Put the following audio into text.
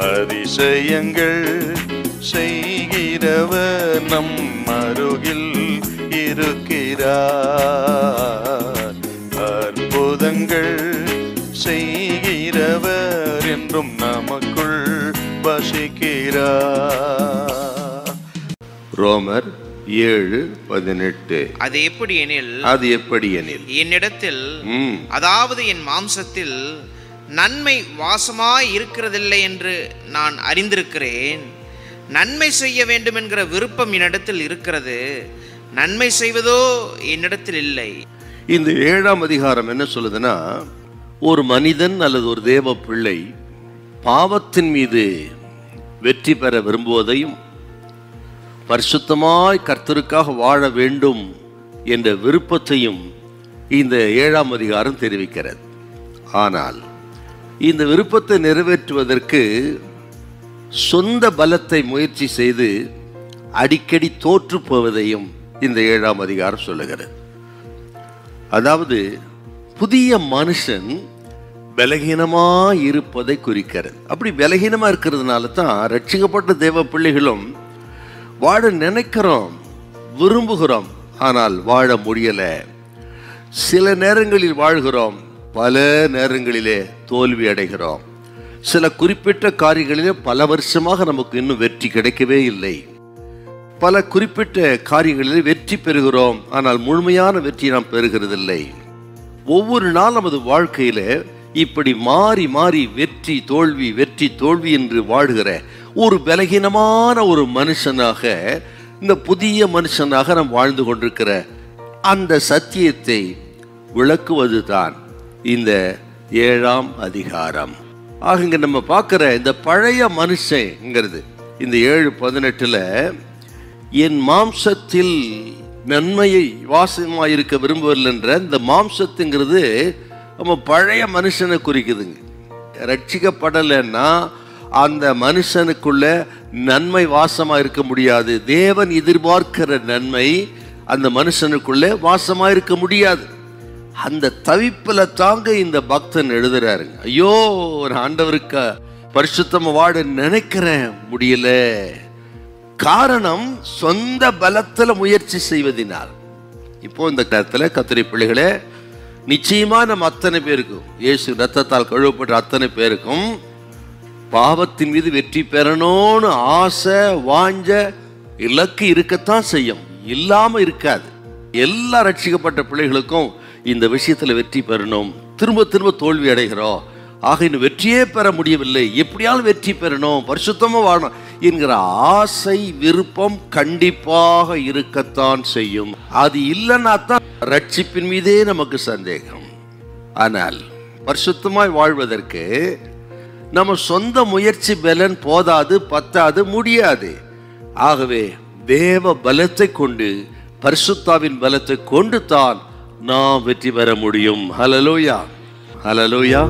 அதிசயங்கள் செய்கிறவர் நம் அருகில் இருக்கிறார். அற்புதங்கள் செய்கிறவர் என்றும் நமக்குள் வசிக்கிறார். ரோமர் 7:18. அது எப்படி எனில் என்னிடத்தில், அதாவது என் மாம்சத்தில் நன்மை வாசமாய் இருக்கிறதில்லை என்று நான் அறிந்திருக்கிறேன். நன்மை செய்ய வேண்டும் என்கிற விருப்பம் என்னிடத்தில் இருக்கிறது, நன்மை செய்வதோ என்னிடத்தில் இல்லை. இந்த 7ஆம் அதிகாரம் என்ன சொல்லுதுன்னா, ஒரு மனிதன் அல்லது ஒரு தேவ பிள்ளை பாவத்தின் மீது வெற்றி பெற விரும்புவதையும் பரிசுத்தமாய் கர்த்தருக்காக வாழ வேண்டும் என்ற விருப்பத்தையும் இந்த 7ஆம் அதிகாரம் தெரிவிக்கிறது. ஆனால் இந்த விருப்பத்தை நிறைவேற்றுவதற்கு சொந்த பலத்தை முயற்சி செய்து அடிக்கடி தோற்று போவதையும் இந்த 7ஆம் அதிகாரம் சொல்லுகிறது. அதாவது புதிய மனுஷன் பலகீனமாக இருப்பதை குறிக்கிறது. அப்படி பலகீனமாக இருக்கிறதுனால தான் ரட்சிக்கப்பட்ட தேவ பிள்ளைகளும் வாழ நினைக்கிறோம், விரும்புகிறோம், ஆனால் வாழ முடியலை. சில நேரங்களில் வாழ்கிறோம், பல நேரங்களிலே தோல்வி அடைகிறோம். சில குறிப்பிட்ட காரியங்களிலே பல வருஷமாக நமக்கு இன்னும் வெற்றி கிடைக்கவே இல்லை. பல குறிப்பிட்ட காரியங்களிலே வெற்றி பெறுகிறோம், ஆனால் முழுமையான வெற்றி நாம் பெறுகிறதில்லை. ஒவ்வொரு நாள் நமது வாழ்க்கையில இப்படி மாறி மாறி வெற்றி தோல்வி வெற்றி தோல்வி என்று வாழ்கிற ஒரு பலகீனமான ஒரு மனுஷனாக, இந்த புதிய மனுஷனாக நாம் வாழ்ந்து கொண்டிருக்கிற அந்த சத்தியத்தை விளக்குவது தான் இந்த 7ஆம் அதிகாரம். ஆக இங்க நம்ம பார்க்கிற இந்த பழைய மனுஷங்கிறது இந்த 7:18 என் மாம்சத்தில் நன்மையை வாசமாயிருக்க விரும்பவில்லை என்ற இந்த மாம்சத்துங்கிறது நம்ம பழைய மனுஷனை குறிக்குதுங்க. ரட்சிக்கப்படலைன்னா அந்த மனுஷனுக்குள்ள நன்மை வாசமா இருக்க முடியாது. தேவன் எதிர்பார்க்கிற நன்மை அந்த மனுஷனுக்குள்ள வாசமா இருக்க முடியாது. அந்த தவிப்புல தாங்க இந்த பக்தன் எழுதுறாருங்க. ஐயோ, ஒரு ஆண்டவருக்கு பரிசுத்தமா வாழ நினைக்கிறேன், முடியல. காரணம் சொந்த பலத்துல முயற்சி செய்வதினால். இப்போ இந்த நேரத்துல கர்த்தருடைய பிள்ளைகளே, நிச்சயமா நம்ம அத்தனை பேருக்கும், இயேசு ரத்தத்தால் கழுவப்பட்ட அத்தனை பேருக்கும் பாவத்தின் மீது வெற்றி பெறணும்னு ஆசை வாஞ்ச இலக்கு இருக்கத்தான் செய்யும், இல்லாம இருக்காது. எல்லா ரட்சிக்கப்பட்ட பிள்ளைகளுக்கும் இந்த விஷயத்துல வெற்றி பெறணும். திரும்ப திரும்ப தோல்வி அடைகிறோம். ஆக இன்னும் வெற்றியே பெற முடியவில்லை, எப்படியாலும் வெற்றி பெறணும், பரிசுத்தமா வாழணும் என்கிற ஆசை விருப்பம் கண்டிப்பாக இருக்கத்தான் செய்யும். அது இல்லைன்னா தான் ரட்சிப்பின் மீதே நமக்கு சந்தேகம். ஆனால் பரிசுத்தமாய் வாழ்வதற்கு நம்ம சொந்த முயற்சி பலன் போதாது, பத்தாது, முடியாது. ஆகவே தேவ பலத்தை கொண்டு, பரிசுத்தாவின் பலத்தை கொண்டு தான் நாம் வெற்றி பெற முடியும். ஹல்லேலூயா, ஹல்லேலூயா.